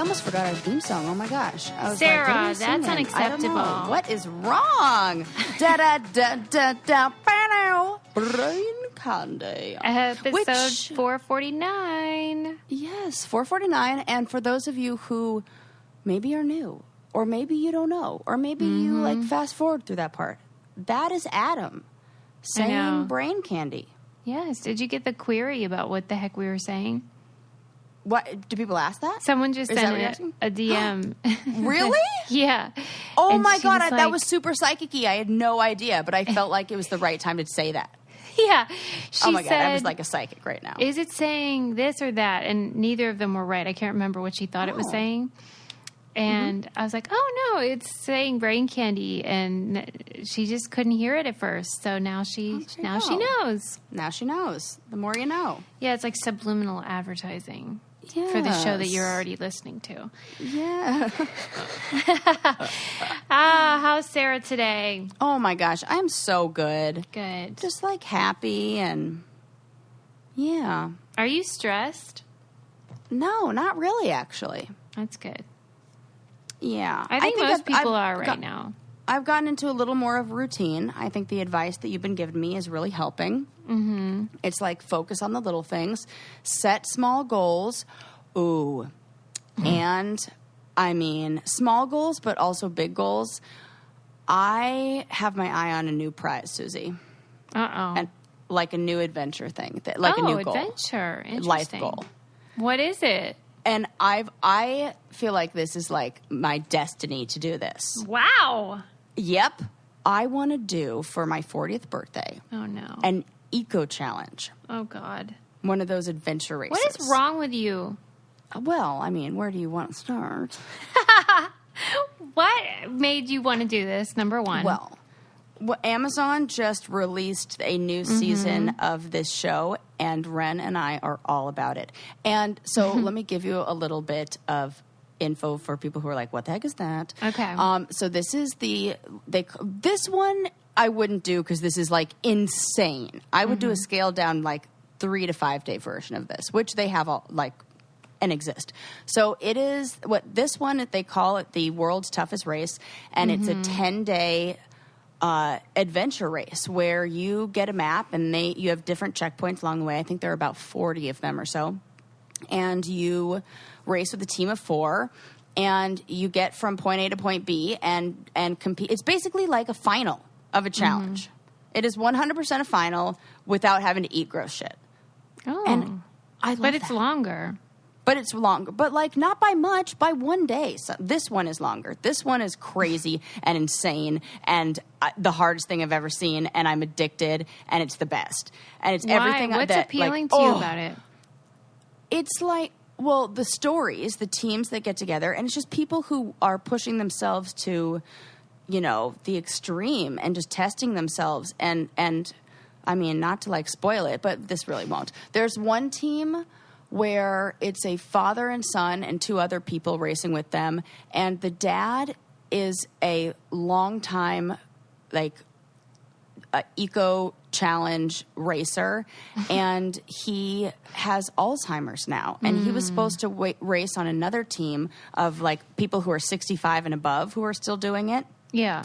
almost forgot our theme song. Oh my gosh. I was Sarah, like, what are we that's singing? unacceptable. I don't know. What is wrong? Da da da da da. Brain Candy. Episode 449. Yes, 449. And for those of you who maybe are new, or maybe you don't know, or maybe you like fast forward through that part, that is Adam saying brain candy. Yes. Did you get the query about what the heck we were saying? What do people ask that? Someone just Is that what sent you're a DM. Really? Yeah. Oh And my she God, was that like- was super psychic-y. I had no idea, but I felt like it was the right time to say that. Yeah. She Oh my God, said, I was like a psychic right now. is it saying this or that? And neither of them were right. I can't remember what she thought it was saying. And I was like, oh, no, it's saying brain candy. And she just couldn't hear it at first. So now she knows. Now she knows. The more you know. Yeah, it's like subliminal advertising for the show that you're already listening to. Yeah. How's Sarah today? Oh my gosh, I'm so good. Good. Just like happy and yeah. Are you stressed? No, not really actually. That's good. Yeah. I think most people are right got- now. I've gotten into a little more of routine. I think the advice that you've been giving me is really helping. Mm-hmm. It's like focus on the little things, set small goals. Ooh. And I mean, small goals, but also big goals. I have my eye on a new prize, Susie. Uh-oh. And like a new adventure thing, like a new goal. Adventure. Interesting. Life goal. What is it? And I feel like this is like my destiny to do this. Wow. Yep. I want to do for my 40th birthday Oh, no. an eco challenge. Oh, God. One of those adventure races. What is wrong with you? Well, I mean, where do you want to start? What made you want to do this, number one? Well, Amazon just released a new season of this show, and Ren and I are all about it. And so let me give you a little bit of info for people who are like, what the heck is that? Okay. So this is this one I wouldn't do because this is like insane. I would do a scaled down like 3 to 5 day version of this, which they have all like and exist. So it is what this one, they call it the world's toughest race, and it's a 10-day adventure race where you get a map and you have different checkpoints along the way. I think there are about 40 of them or so. And you race with a team of 4 and you get from point A to point B and compete. It's basically like a final of a challenge. It is 100% a final without having to eat gross shit. Oh. And I love But it's that. longer. But it's longer. But, like, not by much, by 1 day. So this one is longer. This one is crazy and insane and the hardest thing I've ever seen. And I'm addicted. And it's the best. And it's everything What's that, appealing like, to you about it? It's like, well, the stories, the teams that get together. And it's just people who are pushing themselves to, you know, the extreme and just testing themselves. And I mean, not to, like, spoil it, but this really won't. There's one team where it's a father and son and 2 other people racing with them. And the dad is a long-time, like, eco challenge racer. And he has Alzheimer's now. And he was supposed to race on another team of, like, people who are 65 and above who are still doing it. Yeah.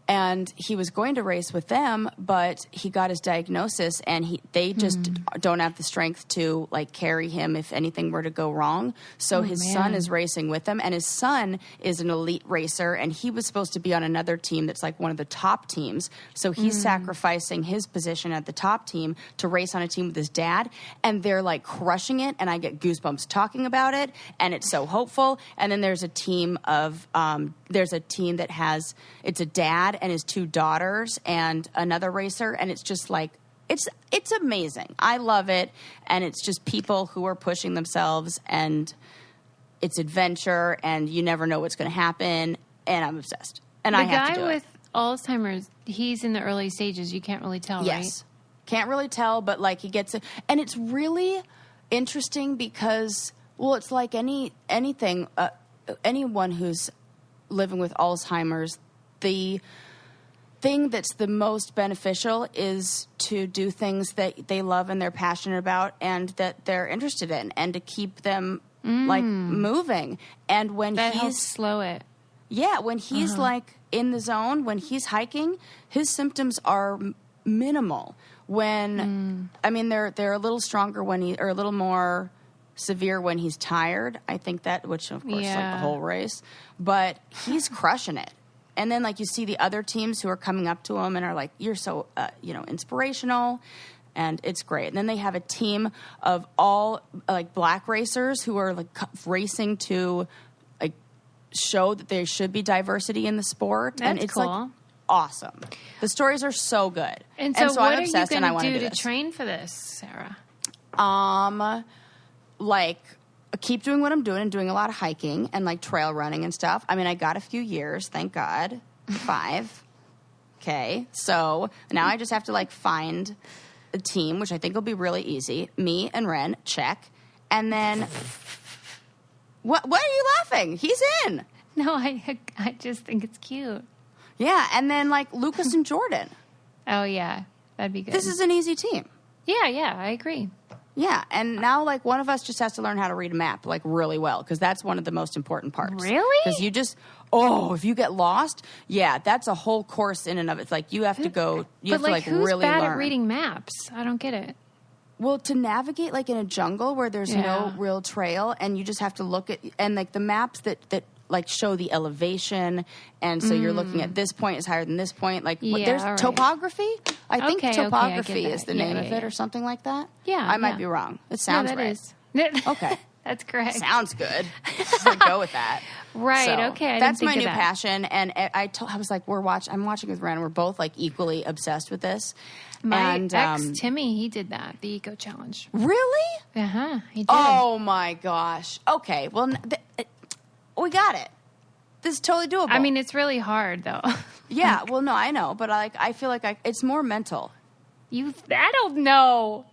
And he was going to race with them, but he got his diagnosis, and they just don't have the strength to, like, carry him if anything were to go wrong. So his son is racing with him, and his son is an elite racer, and he was supposed to be on another team that's like one of the top teams. So he's sacrificing his position at the top team to race on a team with his dad, and they're, like, crushing it, and I get goosebumps talking about it, and it's so hopeful. And then there's a team of that has, it's a dad and his 2 daughters and another racer, and it's just like it's amazing. I love it, and it's just people who are pushing themselves, and it's adventure, and you never know what's going to happen, and I'm obsessed. And I have to do The guy it. with Alzheimer's, he's in the early stages. You can't really tell, Yes. right? Can't really tell, but, like, he gets it. And it's really interesting because, well, it's like anything, anyone who's living with Alzheimer's, thing that's the most beneficial is to do things that they love and they're passionate about and that they're interested in, and to keep them like moving. And when that he's helps slow it. Yeah, when he's like in the zone, when he's hiking, his symptoms are minimal. When I mean, they're a little stronger when or a little more severe when he's tired. I think that, which of course is like the whole race, but he's crushing it. And then like you see the other teams who are coming up to him and are like, "You're so inspirational." And it's great. And then they have a team of all like black racers who are like racing to like show that there should be diversity in the sport. That's and it's cool. like awesome. The stories are so good. And so I'm what obsessed are you and I going want to do do to this. train for this, Sarah? Like keep doing what I'm doing and doing a lot of hiking and like trail running and stuff. I mean, I got a few years, thank God. 5. Okay. So now I just have to like find a team, which I think will be really easy. Me and Ren, check. And then what are you laughing? He's in. No, I just think it's cute. Yeah, and then like Lucas and Jordan. Oh yeah, that'd be good. This is an easy team. Yeah, I agree. Yeah, and now like one of us just has to learn how to read a map like really well, because that's one of the most important parts. Really? Because you just if you get lost, yeah, that's a whole course in and of it. It's like you have to go. You have to like who's really bad learn. at reading maps? I don't get it. Well, to navigate like in a jungle where there's no real trail, and you just have to look at and like the maps that like show the elevation, and so you're looking at this point is higher than this point. Like there's right. topography. I think Okay, topography I get is the that. name of it, or something like that. Yeah, I might yeah. be wrong. It sounds that right. is. Okay. That's correct. Sounds good. I'll go with that. Right. So, okay. That's my new passion, and I was like, I'm watching with Ren. We're both like equally obsessed with this. My and, ex Timmy, he did that, the Eco Challenge. Really? He did. Oh my gosh. Okay. Well, we got it. This is totally doable. I mean, it's really hard though. Yeah. Well, no, I know, but I feel like it's more mental. I don't know.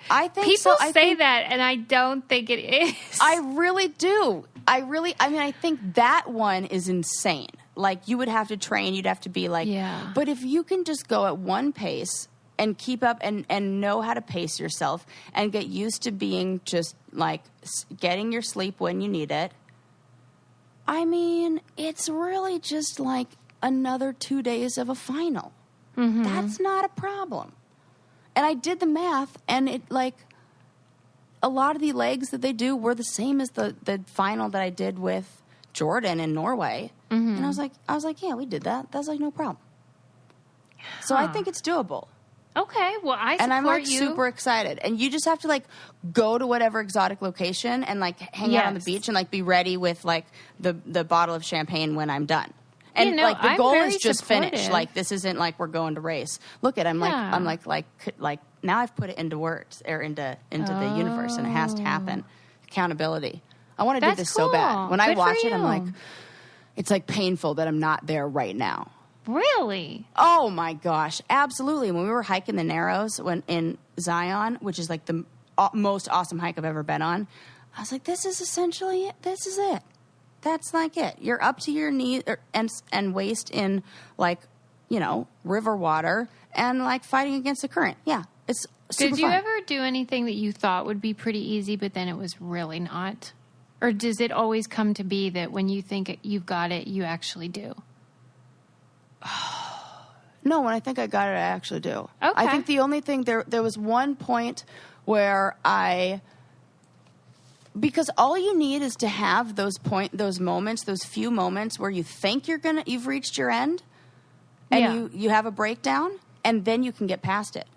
I think People so. say that, and I don't think it is. I really do. I think that one is insane. Like, you would have to train, you'd have to be like, Yeah. But if you can just go at one pace and keep up and know how to pace yourself and get used to being just like getting your sleep when you need it, I mean, it's really just like another 2 days of a final. Mm-hmm. That's not a problem. And I did the math, and it like a lot of the legs that they do were the same as the final that I did with Jordan in Norway. Mm-hmm. And I was like, yeah, we did that. That's like no problem. So I think it's doable. Okay, well, I support and I'm like you. super excited. And you just have to like go to whatever exotic location and like hang out on the beach and like be ready with like the bottle of champagne when I'm done. And like the I'm goal very is just supportive. finish. Like this isn't like we're going to race. Look at I'm like now I've put it into words or into the universe, and it has to happen. Accountability. I want to do this so cool. bad. When I Good watch for it, I'm you. like, it's like painful that I'm not there right now. Really? Oh my gosh, absolutely. When we were hiking the Narrows in Zion, which is like the most awesome hike I've ever been on, I was like, this is essentially it. This is it. That's like it. You're up to your knees and waist in like, river water and like fighting against the current. Yeah, it's super Did you fun. ever do anything that you thought would be pretty easy, but then it was really not? Or does it always come to be that when you think you've got it, you actually do? No, when I think I got it, I actually do. Okay. I think the only thing there was one point where because all you need is to have those moments, those few moments where you think you've reached your end, and you have a breakdown, and then you can get past it.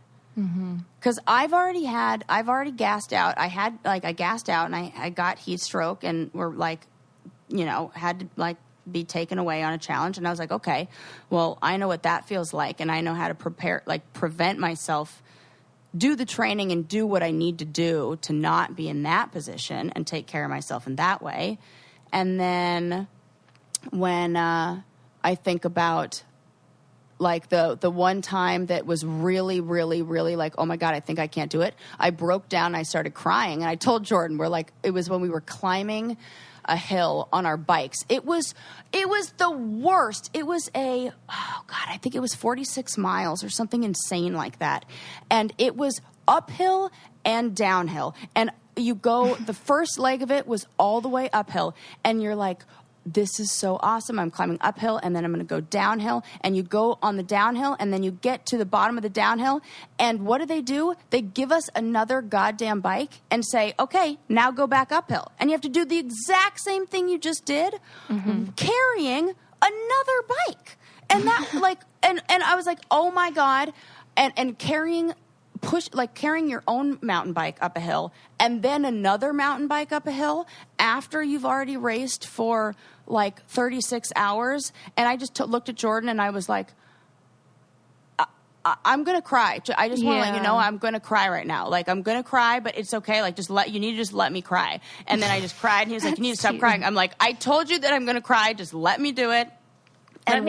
Because I've already gassed out. I gassed out and I got heat stroke and were like, had to like be taken away on a challenge. And I was like, okay, well, I know what that feels like. And I know how to prevent myself, do the training and do what I need to do to not be in that position and take care of myself in that way. And then when I think about like the one time that was really, really, really like, oh my God, I think I can't do it. I broke down and I started crying. And I told Jordan, it was when we were climbing a hill on our bikes. It was the worst. It was I think it was 46 miles or something insane like that. And it was uphill and downhill. And you go, the first leg of it was all the way uphill. And you're like, this is so awesome. I'm climbing uphill and then I'm going to go downhill. And you go on the downhill and then you get to the bottom of the downhill. And what do? They give us another goddamn bike and say, okay, now go back uphill. And you have to do the exact same thing you just did, carrying another bike. And that and I was like, oh my God. And carrying your own mountain bike up a hill and then another mountain bike up a hill after you've already raced for 36 hours. And I just looked at Jordan and I was like, I'm going to cry. I just want to let you know I'm going to cry right now. I'm going to cry, but it's okay. You need to just let me cry. And then I just cried and he was like, you need to stop crying. I'm like, I told you that I'm going to cry. Just let me do it. And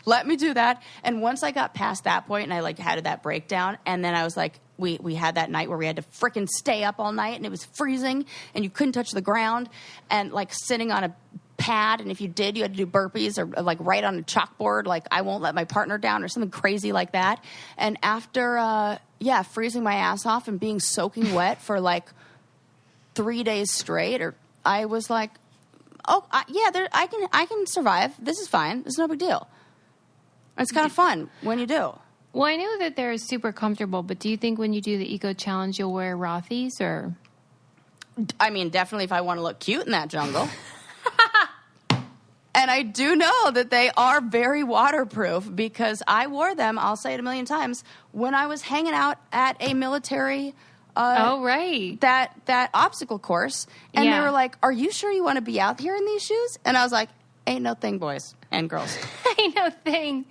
let me do that. And once I got past that point and I had that breakdown, and then I was like, we had that night where we had to frickin' stay up all night and it was freezing and you couldn't touch the ground and sitting on a pad. And if you did, you had to do burpees or write on a chalkboard, I won't let my partner down or something crazy like that. And after, freezing my ass off and being soaking wet for 3 days straight, I was like, I can survive. This is fine. It's no big deal. It's kind of fun when you do. Well, I know that they're super comfortable, but do you think when you do the Eco Challenge, you'll wear Rothy's or? I mean, definitely if I want to look cute in that jungle. And I do know that they are very waterproof because I wore them, I'll say it a million times, when I was hanging out at a military right. That obstacle course. And they were like, are you sure you want to be out here in these shoes? And I was like, ain't no thing, boys and girls. Ain't no thing.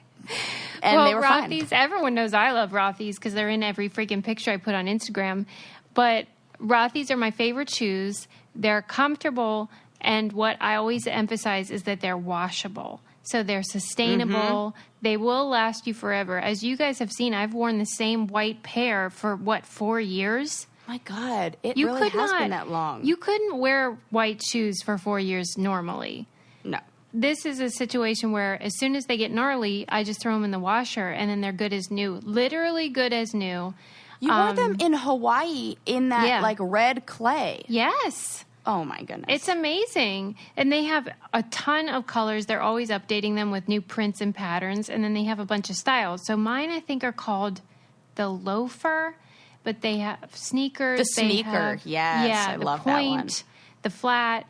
And they were Rothy's, fine. everyone knows I love Rothy's because they're in every freaking picture I put on Instagram. But Rothy's are my favorite shoes. They're comfortable. And what I always emphasize is that they're washable. So they're sustainable. Mm-hmm. They will last you forever. As you guys have seen, I've worn the same white pair for, 4 years? My God, it really has been that long. You couldn't wear white shoes for 4 years normally. No. This is a situation where as soon as they get gnarly, I just throw them in the washer, and then they're good as new. Literally good as new. You wore them in Hawaii in that, red clay. Yes. Oh, my goodness. It's amazing. And they have a ton of colors. They're always updating them with new prints and patterns. And then they have a bunch of styles. So mine, I think, are called the loafer. But they have sneakers. The sneaker, yes. Yeah, I the love point, that one. The flat.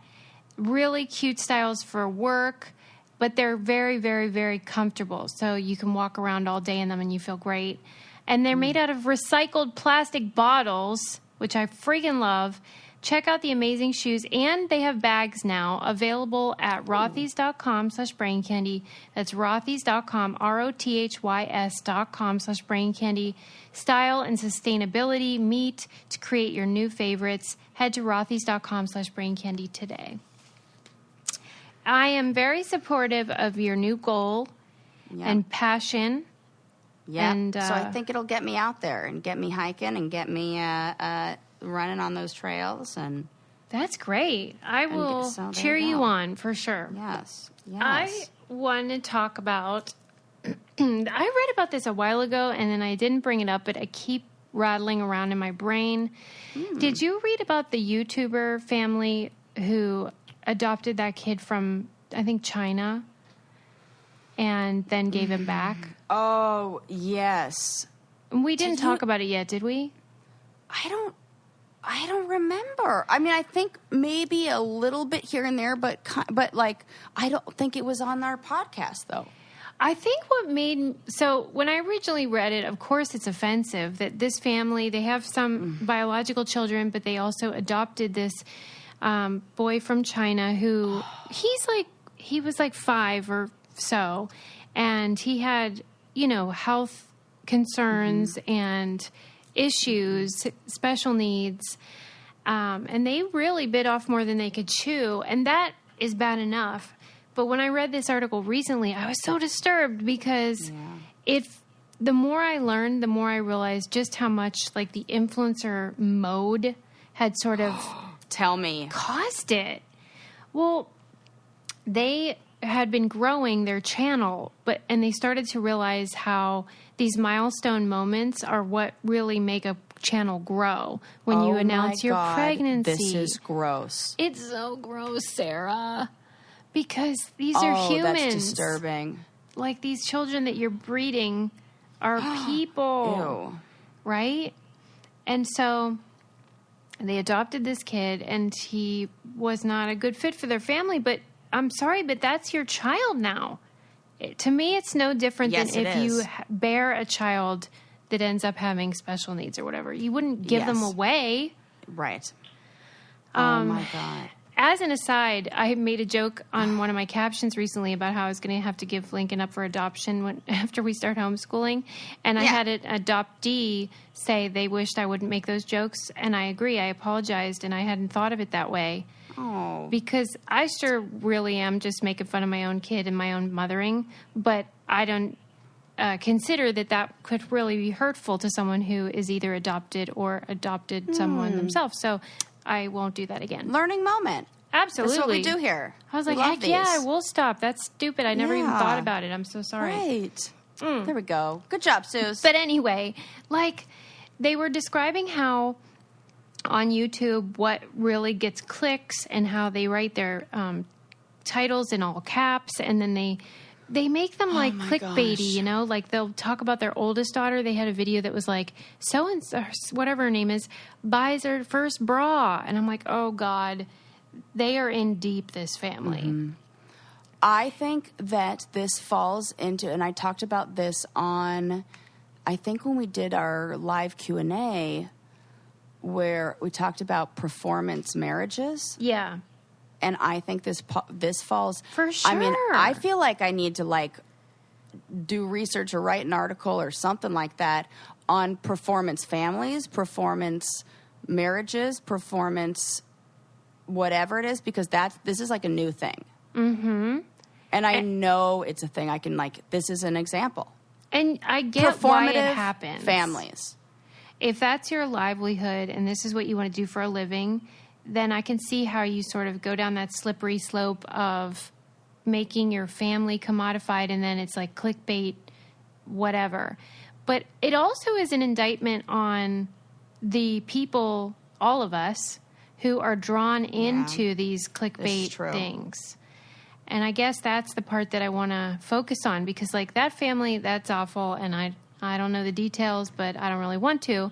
Really cute styles for work. But they're very, very, very comfortable. So you can walk around all day in them and you feel great. And they're made out of recycled plastic bottles, which I freaking love. Check out the amazing shoes, and they have bags now available at rothys.com/braincandy. That's rothys.com, rothys.com/braincandy. Style and sustainability meet to create your new favorites. Head to rothys.com/braincandy today. I am very supportive of your new goal and passion. Yeah, and so I think it'll get me out there and get me hiking and get me running on those trails. And that's great. I will cheer you on for sure. Yes. I want to talk about I read about this a while ago and then I didn't bring it up, but I keep rattling around in my brain. Did you read about the YouTuber family who adopted that kid from, I think, China and then gave him back? Oh, yes. We didn't talk about it yet, did we? I don't remember. I mean, I think maybe a little bit here and there, but I don't think it was on our podcast, though. I think so when I originally read it, of course it's offensive that this family, they have some biological children, but they also adopted this boy from China who he was 5 or so, and he had, health concerns and issues, special needs, and they really bit off more than they could chew, and that is bad enough. But when I read this article recently, I was so disturbed because the more I learned, the more I realized just how much like the influencer mode had sort of tell me caused it. Well, they had been growing their channel, and they started to realize how these milestone moments are what really make a channel grow. When you announce your pregnancy. This is gross. It's so gross, Sarah. Because these are humans. That's disturbing. Like these children that you're breeding are people. Ew. Right? And so they adopted this kid, and he was not a good fit for their family, but I'm sorry, but that's your child now. To me, it's no different than if you bear a child that ends up having special needs or whatever. You wouldn't give them away. Right. Oh, my God. As an aside, I made a joke on one of my captions recently about how I was going to have to give Lincoln up for adoption after we start homeschooling. And I had an adoptee say they wished I wouldn't make those jokes. And I agree. I apologized, and I hadn't thought of it that way. Oh. Because I sure really am just making fun of my own kid and my own mothering. But I don't consider that could really be hurtful to someone who is either adopted or adopted someone themselves. So I won't do that again. Learning moment. Absolutely. That's what we do here. I was like, heck yeah, I will stop. That's stupid. I never even thought about it. I'm so sorry. Right. There we go. Good job, Suze. But anyway, like they were describing how on YouTube what really gets clicks and how they write their titles in all caps, and then they make them like clickbaity, you know, like they'll talk about their oldest daughter. They had a video that was like, so-and-so, whatever her name is, buys her first bra. And I'm like, oh God, they are in deep, this family. Mm-hmm. I think that this falls into, and I talked about this on, I think when we did our live Q&A, where we talked about performance marriages. Yeah. And I think this falls... For sure. I mean, I feel like I need to, like, do research or write an article or something like that on performance families, performance marriages, performance whatever it is, because this is, like, a new thing. Mm-hmm. And I know it's a thing. I can, like, this is an example. And I get why it happens. Families. If that's your livelihood and this is what you want to do for a living, then I can see how you sort of go down that slippery slope of making your family commodified, and then it's like clickbait, whatever. But it also is an indictment on the people, all of us, who are drawn into these clickbait things. And I guess that's the part that I want to focus on, because like that family, that's awful, and I don't know the details, but I don't really want to.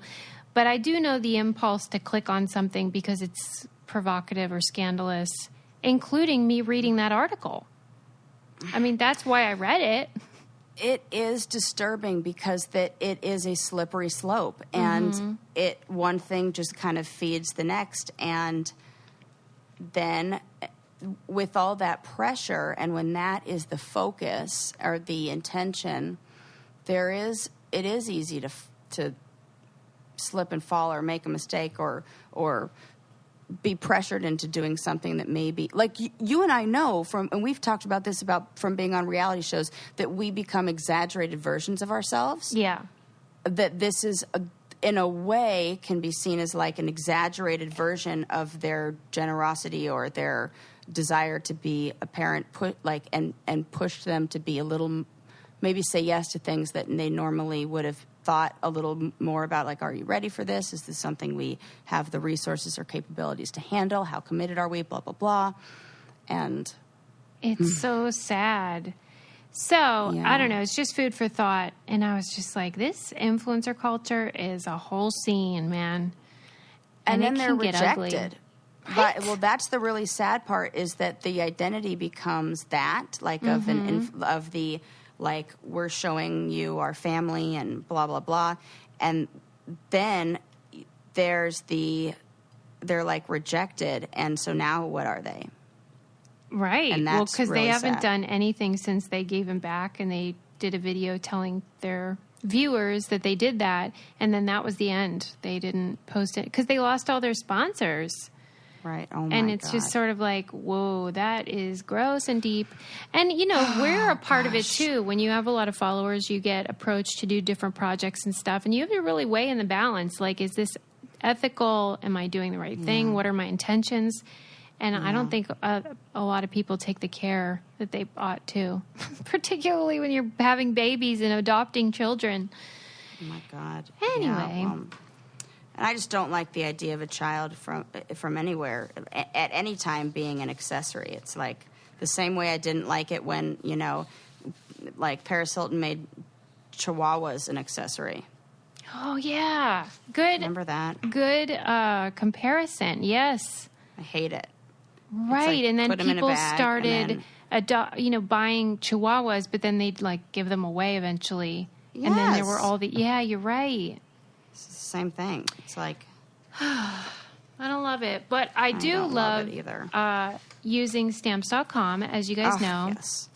But I do know the impulse to click on something because it's provocative or scandalous, including me reading that article. I mean, that's why I read it. It is disturbing because it is a slippery slope, and one thing just kind of feeds the next. And then with all that pressure, and when that is the focus or the intention, it is easy to slip and fall or make a mistake or be pressured into doing something that maybe, like you and I know and we've talked about this from being on reality shows, that we become exaggerated versions of ourselves. Yeah. That this is in a way can be seen as like an exaggerated version of their generosity or their desire to be a parent, and push them to be a little, maybe say yes to things that they normally would have thought a little more about, like, are you ready for this? Is this something we have the resources or capabilities to handle? How committed are we? Blah, blah, blah. And it's so sad. So, I don't know. It's just food for thought. And I was just like, this influencer culture is a whole scene, man. And then they're rejected. Ugly. But, well, that's the really sad part, is that the identity becomes that, like, of the, like, we're showing you our family and blah, blah, blah. And then they're like rejected. And so now what are they? Right. And that's because really they haven't sad. done anything since they gave him back, and they did a video telling their viewers that they did that. And then that was the end. They didn't post it because they lost all their sponsors. Right. Oh, my And it's God. just sort of like, whoa, that is gross and deep. And, we're a part of it, too. When you have a lot of followers, you get approached to do different projects and stuff. And you have to really weigh in the balance. Like, is this ethical? Am I doing the right thing? What are my intentions? And I don't think a lot of people take the care that they ought to, particularly when you're having babies and adopting children. Oh, my God. Anyway. And I just don't like the idea of a child from anywhere at any time being an accessory. It's like the same way I didn't like it when, like Paris Hilton made Chihuahuas an accessory. Oh, yeah. Good. Remember that? Good comparison. Yes. I hate it. Right. Like, and then put 'em in a people bag started, buying Chihuahuas, but then they'd give them away eventually. Yes. And then there were all you're right. It's the same thing. It's like, I don't love it, but I do don't love it love either. using Stamps.com, as you guys know. Yes.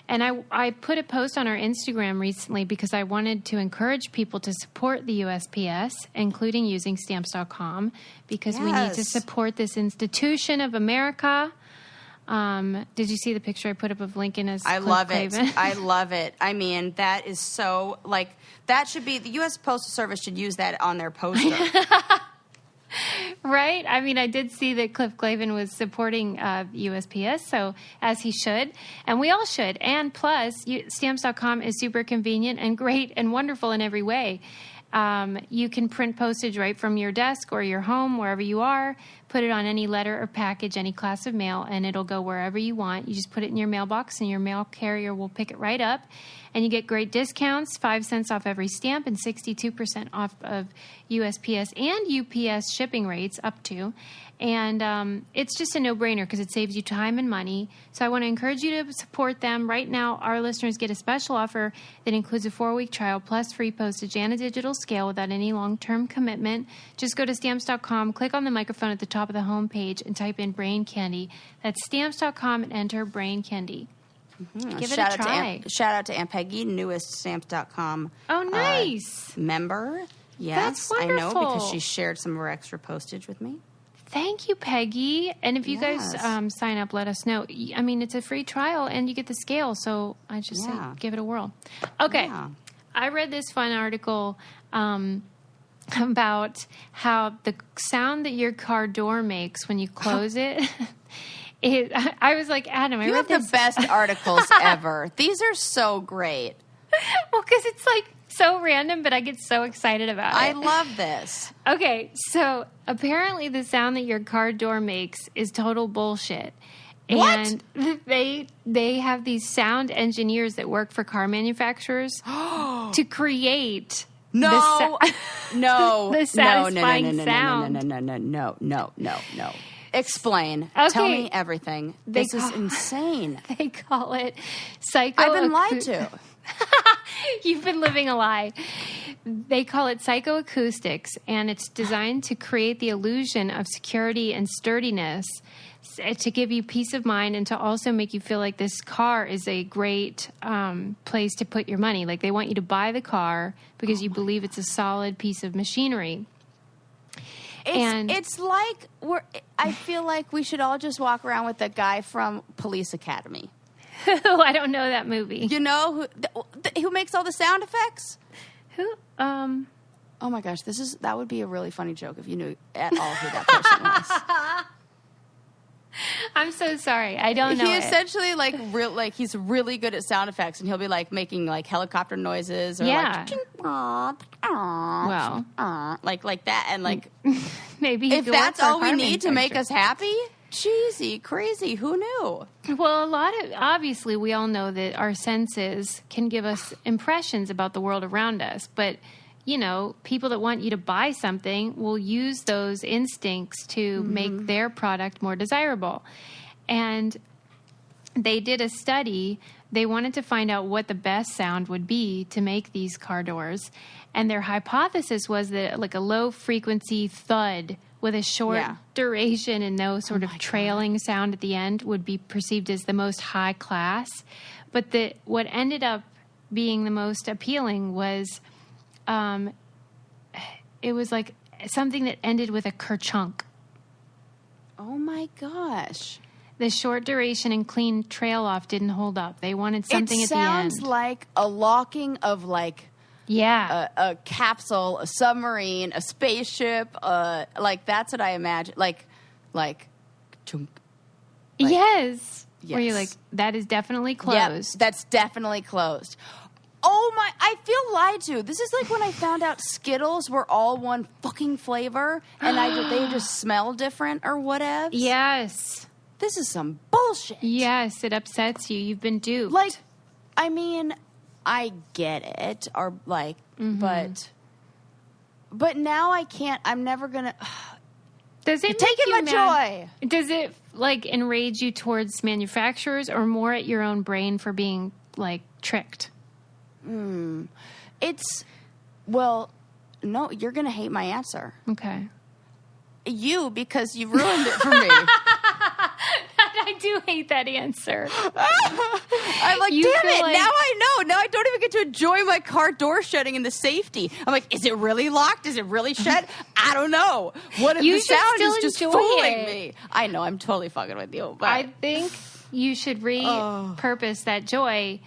And I put a post on our Instagram recently because I wanted to encourage people to support the USPS, including using Stamps.com, because we need to support this institution of America. Did you see the picture I put up of Lincoln as I Cliff love it. Clavin? I love it. I mean, that is so, like, that should be, the U.S. Postal Service should use that on their poster. Right? I mean, I did see that Cliff Clavin was supporting USPS, so as he should, and we all should. And plus, Stamps.com is super convenient and great and wonderful in every way. You can print postage right from your desk or your home, wherever you are, put it on any letter or package, any class of mail, and it'll go wherever you want. You just put it in your mailbox, and your mail carrier will pick it right up. And you get great discounts, 5 cents off every stamp and 62% off of USPS and UPS shipping rates up to. And it's just a no-brainer because it saves you time and money. So I want to encourage you to support them. Right now, our listeners get a special offer that includes a 4-week trial plus free postage and a digital scale without any long-term commitment. Just go to Stamps.com, click on the microphone at the top of the homepage, and type in Brain Candy. That's Stamps.com and enter Brain Candy. Mm-hmm. Give it a try. Shout out to Aunt Peggy, newest Stamps.com Oh, nice. member. Yes, That's wonderful. I know because she shared some of her extra postage with me. Thank you, Peggy. And if you guys sign up, let us know. I mean, it's a free trial, and you get the scale, so I just say give it a whirl. Okay. Yeah. I read this fun article about how the sound that your car door makes when you close it... I was like, Adam, you have the best articles ever. These are so great. Well, because it's like so random, but I get so excited about it. I love this. Okay, so apparently the sound that your car door makes is total bullshit. What? And they have these sound engineers that work for car manufacturers to create no the satisfying sound. No. Explain. Okay. Tell me everything. This is insane. They call it psycho. I've been lied to. You've been living a lie. They call it psychoacoustics, and it's designed to create the illusion of security and sturdiness, to give you peace of mind, and to also make you feel like this car is a great place to put your money. Like, they want you to buy the car because you believe it's a solid piece of machinery. It's like I feel like we should all just walk around with the guy from Police Academy. I don't know that movie. You know who makes all the sound effects? Who? Oh my gosh, that would be a really funny joke if you knew at all who that person was. I'm so sorry. I don't know. He essentially he's really good at sound effects, and he'll be like making like helicopter noises or like like that, and like maybe if that's all we need to make us happy. Cheesy, crazy. Who knew? Well, obviously we all know that our senses can give us impressions about the world around us, but people that want you to buy something will use those instincts to make their product more desirable. And they did a study. They wanted to find out what the best sound would be to make these car doors. And their hypothesis was that like a low frequency thud with a short duration and no sort of trailing sound at the end would be perceived as the most high class. But what ended up being the most appealing was it was like something that ended with a kerchunk. Oh my gosh. The short duration and clean trail off didn't hold up. They wanted something at the end. It sounds like a locking of like a capsule, a submarine, a spaceship. Like that's what I imagine. Like, chunk. Like, yes. Where you're like, that is definitely closed. Yep, that's definitely closed. Oh my, I feel lied to. This is like when I found out Skittles were all one fucking flavor and they just smell different or whatever. Yes. This is some bullshit. Yes, it upsets you. You've been duped. Like, I mean, I get it, or like, but now I can't. I'm never gonna. Does it taking make you my mad? joy? Does it like enrage you towards manufacturers, or more at your own brain for being like tricked? It's no. You're gonna hate my answer. Okay. You, because you ruined it for me. I do hate that answer. I'm like, damn it, like, now I know. Now I don't even get to enjoy my car door shutting and the safety. I'm like, is it really locked? Is it really shut? I don't know. What if the sound is just fooling me? I know, I'm totally fucking with you. But I think you should repurpose that joy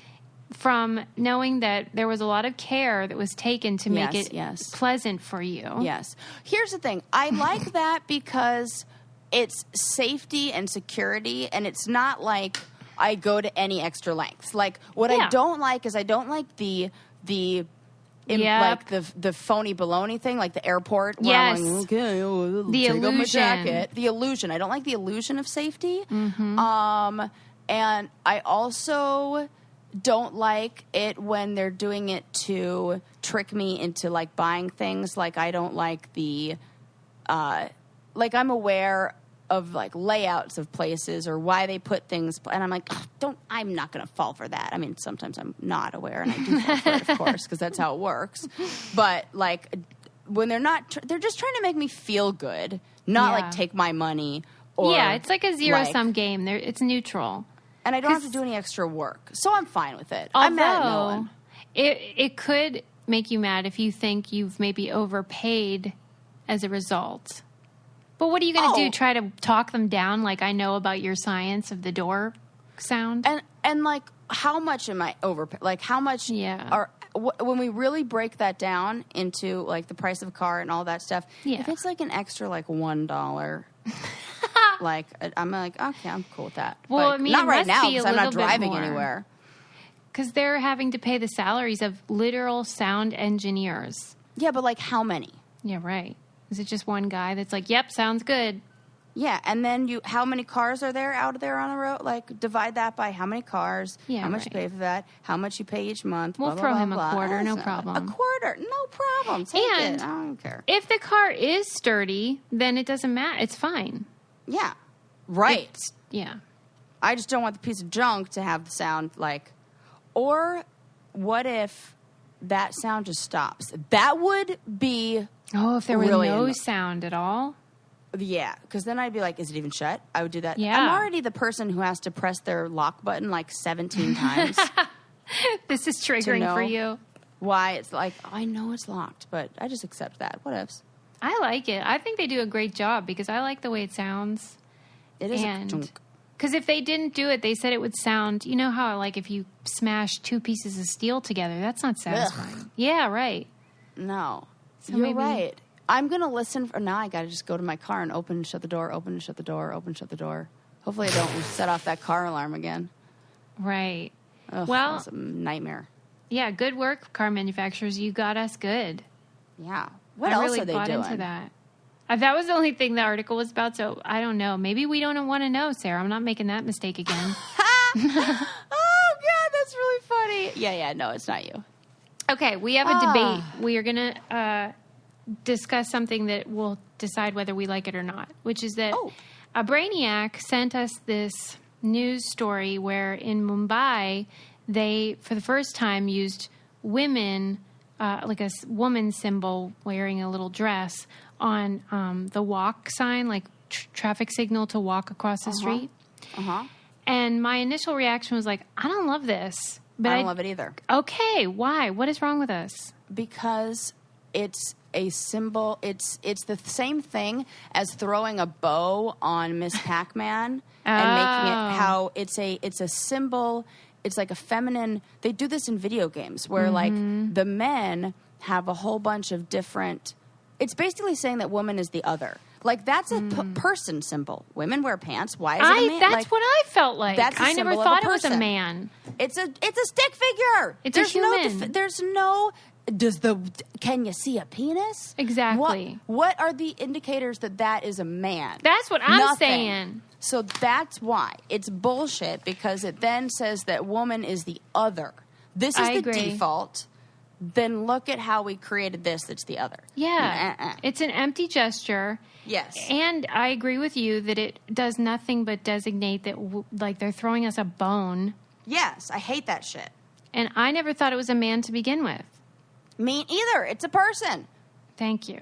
from knowing that there was a lot of care that was taken to make it pleasant for you. Yes. Here's the thing. I like that because it's safety and security, and it's not like I go to any extra lengths. Like, what I don't like is I don't like the phony baloney thing, like the airport. Where I'm like, okay, the take illusion. off my jacket. The illusion. I don't like the illusion of safety. And I also don't like it when they're doing it to trick me into like buying things. Like, I don't like the like, I'm aware of like layouts of places or why they put things, and I'm like, I'm not going to fall for that. I mean, sometimes I'm not aware, and I do fall for it, of course, because that's how it works. But like, when they're not, they're just trying to make me feel good, not like take my money. Or it's like a zero-sum game. It's neutral, and I don't have to do any extra work, so I'm fine with it. Although, I'm mad at no one. It could make you mad if you think you've maybe overpaid as a result. But what are you going to do? Try to talk them down? Like, I know about your science of the door sound? And like, how much am I overpaying? Like, how much are, when we really break that down into like the price of a car and all that stuff, if it's like an extra like $1, like, I'm like, okay, I'm cool with that. Well, but I mean, not right now because I'm not driving anywhere. Because they're having to pay the salaries of literal sound engineers. Yeah, but like, how many? Yeah, right. Is it just one guy that's like, yep, sounds good? Yeah, and then how many cars are there out there on the road? Like, divide that by how many cars, how much you pay for that, how much you pay each month. We'll throw him a quarter, no problem. A quarter, no problem. Take it. I don't care. If the car is sturdy, then it doesn't matter. It's fine. Yeah, right. Yeah. I just don't want the piece of junk to have the sound like, or what if that sound just stops? That would be... Oh, if there was no sound at all? Yeah, because then I'd be like, is it even shut? I would do that. Yeah. I'm already the person who has to press their lock button like 17 times. This is triggering for you. Why it's like, I know it's locked, but I just accept that. What ifs? I like it. I think they do a great job because I like the way it sounds. It is a junk. Because if they didn't do it, they said it would sound, you know how like if you smash two pieces of steel together, that's not satisfying. Ugh. Yeah, right. No. So you're right. I'm going to listen for now. I got to just go to my car and open and shut the door, open and shut the door, open and shut the door. Hopefully I don't set off that car alarm again. Right. Ugh, well, that's a nightmare. Yeah, good work, car manufacturers. You got us good. Yeah. What else are they doing? Into that. That was the only thing the article was about, so I don't know. Maybe we don't want to know, Sarah. I'm not making that mistake again. Oh, God, that's really funny. Yeah, no, it's not you. Okay, we have a debate. We are going to discuss something that will decide whether we like it or not, which is that a brainiac sent us this news story where in Mumbai, they, for the first time, used women, like a woman symbol wearing a little dress on the walk sign, like traffic signal to walk across the street. And my initial reaction was like, I don't love this. But I don't love it either. Okay, why? What is wrong with us? Because it's a symbol. It's the same thing as throwing a bow on Miss Pac-Man and making it how it's a symbol. It's like a feminine. They do this in video games where like the men have a whole bunch of different. It's basically saying that woman is the other. Like that's a person symbol. Women wear pants. Why is it a man? That's like, what I felt like. That's a I never symbol of thought a it was a person. man. It's a stick figure. It's a human. There's no. Can you see a penis? Exactly. What are the indicators that is a man? That's what I'm Nothing. saying. So that's why it's bullshit, because it then says that woman is the other. This is I the agree. default. Then look at how we created this. That's the other. Yeah. It's an empty gesture. Yes. And I agree with you that it does nothing but designate that like they're throwing us a bone. Yes, I hate that shit. And I never thought it was a man to begin with. Me either. It's a person. Thank you.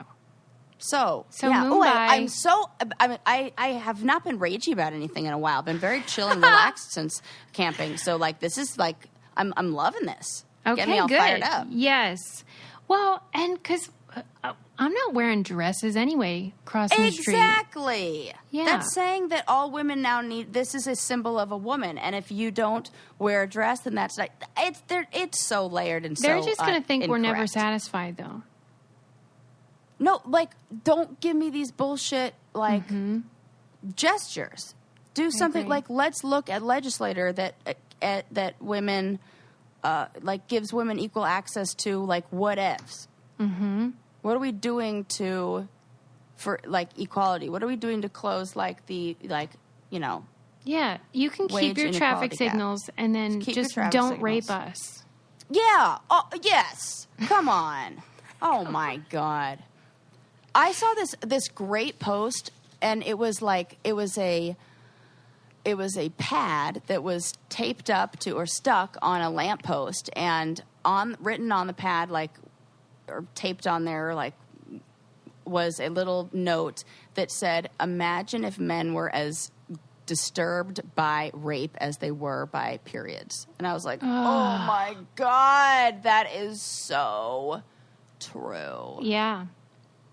So yeah. Oh, Mumbai. I have not been ragey about anything in a while. I've been very chill and relaxed since camping. So like this is like I'm loving this. Okay, Get me all good. fired up. Yes. Well, and because I'm not wearing dresses anyway, crossing the street. Exactly. Yeah. That's saying that all women now need. This is a symbol of a woman, and if you don't wear a dress, then that's like it's so layered and They're so. just going to think we're never incorrect. satisfied, though. No, like don't give me these bullshit like gestures. Do something agree. like let's look at legislator that women like gives women equal access to like what ifs. Mm-hmm. What are we doing for like equality? What are we doing to close like the Yeah, you can keep Wage your traffic inequality gap. signals and then Keep your just traffic don't signals. rape us. Yeah. Oh, yes. Come on. Oh my God. I saw this great post, and it was a pad that was taped up to or stuck on a lamppost, and written on the pad or taped on there was a little note that said, "Imagine if men were as disturbed by rape as they were by periods." And I was like, oh my God, that is so true. Yeah,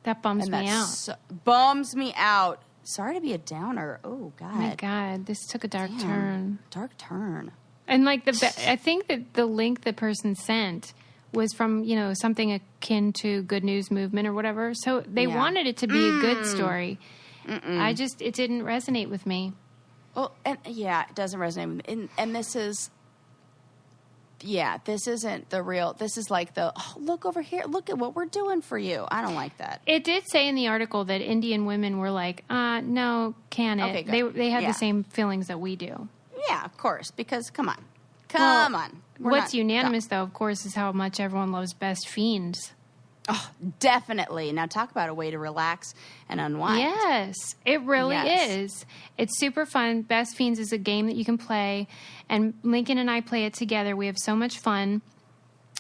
that bums me out. Bums me out. Sorry to be a downer. Oh, God. Oh my God, this took a dark Damn. turn. Dark turn. And I think that the link the person sent was from, something akin to Good News Movement or whatever. So they wanted it to be a good story. It didn't resonate with me. Well, and it doesn't resonate with me. And this is, this isn't the real, this is like look over here, look at what we're doing for you. I don't like that. It did say in the article that Indian women were like, no, can it? Okay, good. They had Yeah. the same feelings that we do. Yeah, of course, because come on. What's unanimous, though, of course, is how much everyone loves Best Fiends. Oh, definitely. Now talk about a way to relax and unwind. Yes, it really is. It's super fun. Best Fiends is a game that you can play, and Lincoln and I play it together. We have so much fun,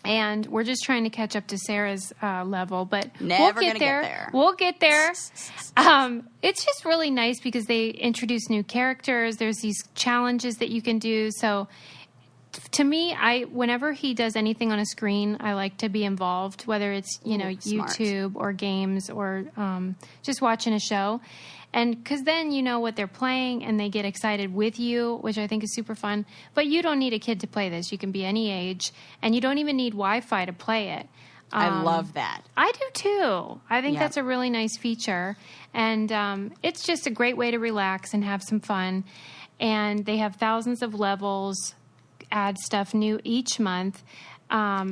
and we're just trying to catch up to Sarah's level, but Never we'll gonna get there. We'll get there. It's just really nice because they introduce new characters. There's these challenges that you can do. So to me, whenever he does anything on a screen, I like to be involved, whether it's, YouTube or games or just watching a show. And because then you know what they're playing and they get excited with you, which I think is super fun. But you don't need a kid to play this. You can be any age, and you don't even need Wi-Fi to play it. I love that. I do too. I think that's a really nice feature. And it's just a great way to relax and have some fun. And they have thousands of levels, add stuff new each month. Let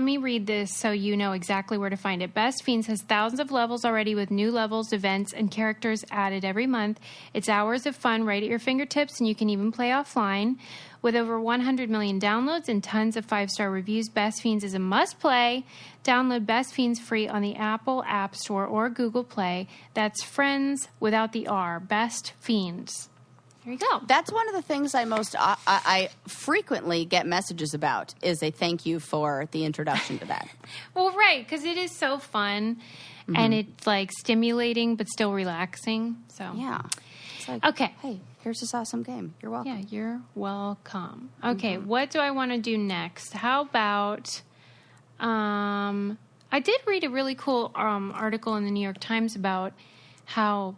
me read this so you know exactly where to find it. Best Fiends has thousands of levels already with new levels, events, and characters added every month. It's hours of fun right at your fingertips, and you can even play offline. With over 100 million downloads and tons of 5-star reviews, Best Fiends is a must-play. Download Best Fiends free on the Apple App Store or Google Play. That's friends without the R. Best Fiends. There you go. That's one of the things I frequently get messages about is a thank you for the introduction to that. Well, right, because it is so fun and it's like stimulating but still relaxing. So Yeah. It's like, okay. Hey, here's this awesome game. You're welcome. Yeah, you're welcome. Okay, what do I want to do next? How about I did read a really cool article in the New York Times about how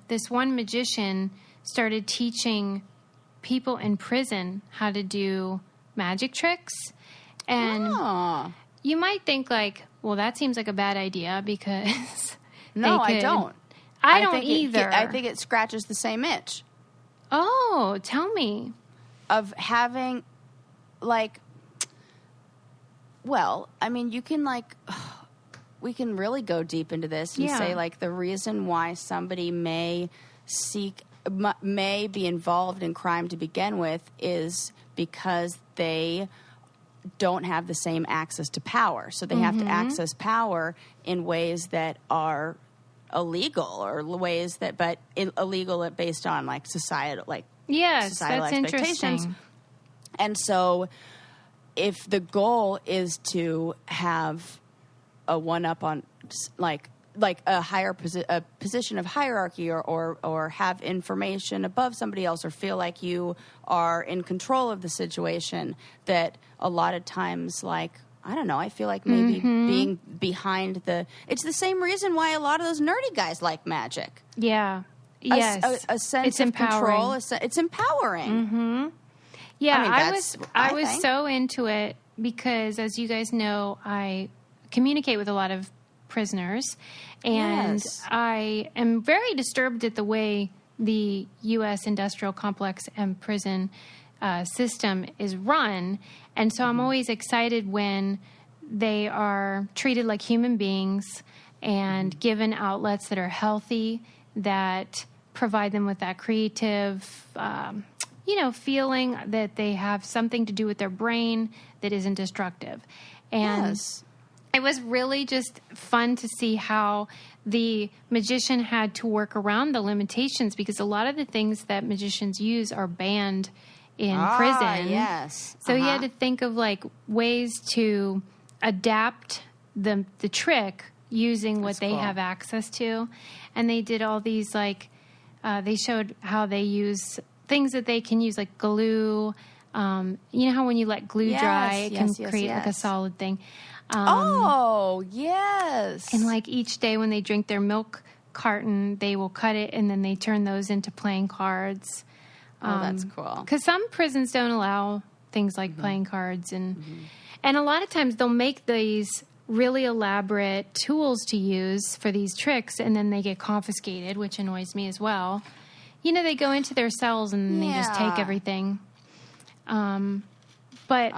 this one magician started teaching people in prison how to do magic tricks. And you might think like, well, that seems like a bad idea because no, I don't. I don't either. I think it scratches the same itch. Oh, tell me. Of having, like, well, I mean, you can, like, we can really go deep into this and say, like, the reason why somebody may be involved in crime to begin with is because they don't have the same access to power. So they have to access power in ways that are illegal or ways that, but illegal based on like societal, like societal that's expectations. Interesting. And so if the goal is to have a one-up on like a higher a position of hierarchy or have information above somebody else or feel like you are in control of the situation, that a lot of times, like, I don't know, I feel like maybe being behind it's the same reason why a lot of those nerdy guys like magic. Yeah. Yes. A sense of control. It's empowering. Mm-hmm. Yeah, I mean, I was so into it because, as you guys know, I communicate with a lot of prisoners, and I am very disturbed at the way the U.S. industrial complex and prison system is run. And so I'm always excited when they are treated like human beings and given outlets that are healthy, that provide them with that creative, feeling that they have something to do with their brain that isn't destructive. And it was really just fun to see how the magician had to work around the limitations, because a lot of the things that magicians use are banned in prison. Yes. So he had to think of like ways to adapt the trick using what they have access to. And they did all these they showed how they use things that they can use, like glue. You know how when you let glue dry, it can create like a solid thing. Yes. And like each day when they drink their milk carton, they will cut it and then they turn those into playing cards. That's cool. Because some prisons don't allow things like playing cards, and a lot of times they'll make these really elaborate tools to use for these tricks, and then they get confiscated, which annoys me as well. You know, they go into their cells and they just take everything. But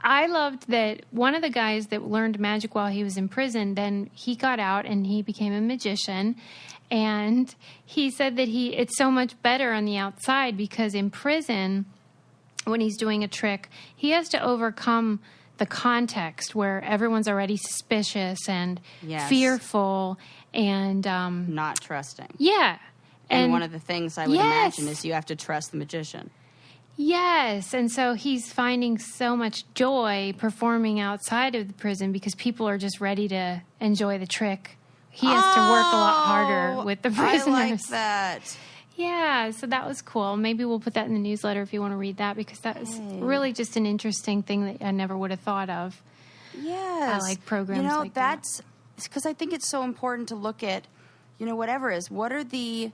I loved that one of the guys that learned magic while he was in prison, then he got out and he became a magician. And he said that it's so much better on the outside because in prison, when he's doing a trick, he has to overcome the context where everyone's already suspicious and fearful and not trusting. Yeah. And one of the things I would imagine is you have to trust the magician. Yes. And so he's finding so much joy performing outside of the prison because people are just ready to enjoy the trick. He has to work a lot harder with the prisoners. I like that. Yeah, so that was cool. Maybe we'll put that in the newsletter if you want to read that, because that was really just an interesting thing that I never would have thought of. Yes. I like programs like that. Because I think it's so important to look at, whatever is, what are the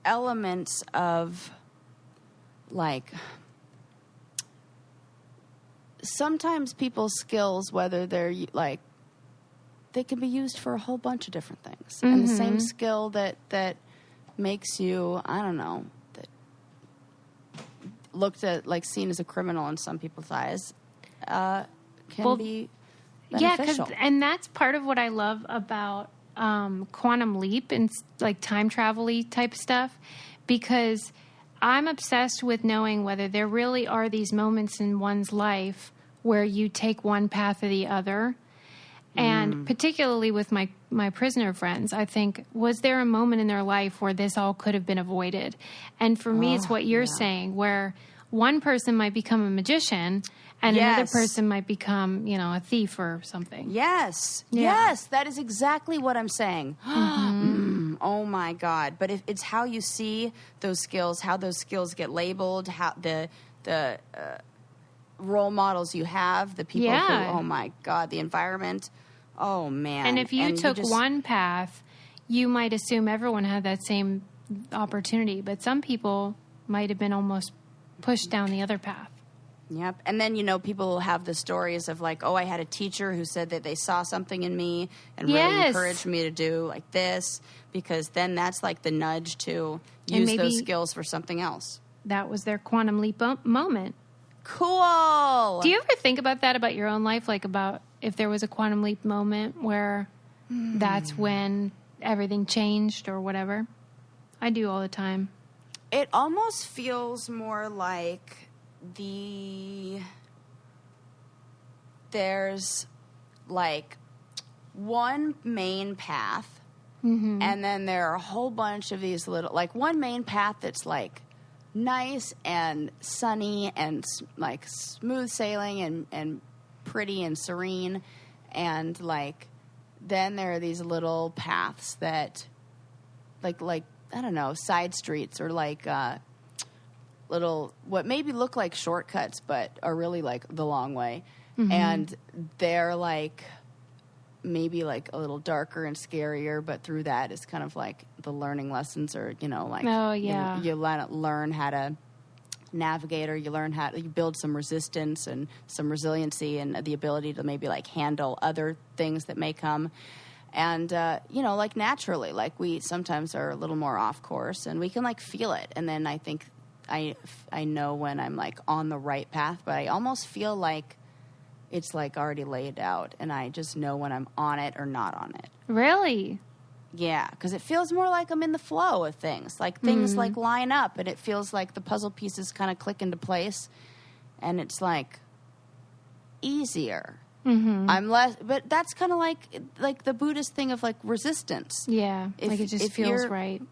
elements of, like, sometimes people's skills, whether they're, like, they can be used for a whole bunch of different things. And the same skill that makes you, I don't know, that looked at, like, seen as a criminal in some people's eyes, can be beneficial. Yeah, and that's part of what I love about Quantum Leap and, like, time travel-y type stuff, because I'm obsessed with knowing whether there really are these moments in one's life where you take one path or the other. And particularly with my prisoner friends, I think, was there a moment in their life where this all could have been avoided? And for me, it's what you're saying, where one person might become a magician and another person might become, a thief or something. Yes. Yeah. Yes, that is exactly what I'm saying. Oh, my God. But it's how you see those skills, how those skills get labeled, how role models you have, the people Yeah. who, oh my God, the environment. Oh man. And if you took one path, you might assume everyone had that same opportunity, but some people might have been almost pushed down the other path. Yep. And then, you know, people have the stories of like, oh, I had a teacher who said that they saw something in me and really encouraged me to do like this, because then that's like the nudge to use those skills for something else. That was their quantum leap moment. Cool. Do you ever think about that about your own life? Like about if there was a quantum leap moment where that's when everything changed or whatever? I do all the time. It almost feels more like there's like one main path, and then there are a whole bunch of these little, like one main path that's like nice and sunny and like smooth sailing and pretty and serene, and like then there are these little paths that like I don't know, side streets or like little what maybe look like shortcuts but are really like the long way, and they're like maybe like a little darker and scarier, but through that is kind of like the learning lessons, or you know, like you learn how to navigate, or you learn how to build some resistance and some resiliency and the ability to maybe like handle other things that may come. And, you know, like naturally, like we sometimes are a little more off course and we can like feel it. And then I think I know when I'm like on the right path, but I almost feel like it's like already laid out and I just know when I'm on it or not on it. Really? Yeah, because it feels more like I'm in the flow of things. Like things like line up and it feels like the puzzle pieces kind of click into place and it's like easier. I'm less, but that's kind of like the Buddhist thing of like resistance. Yeah, like it just feels right.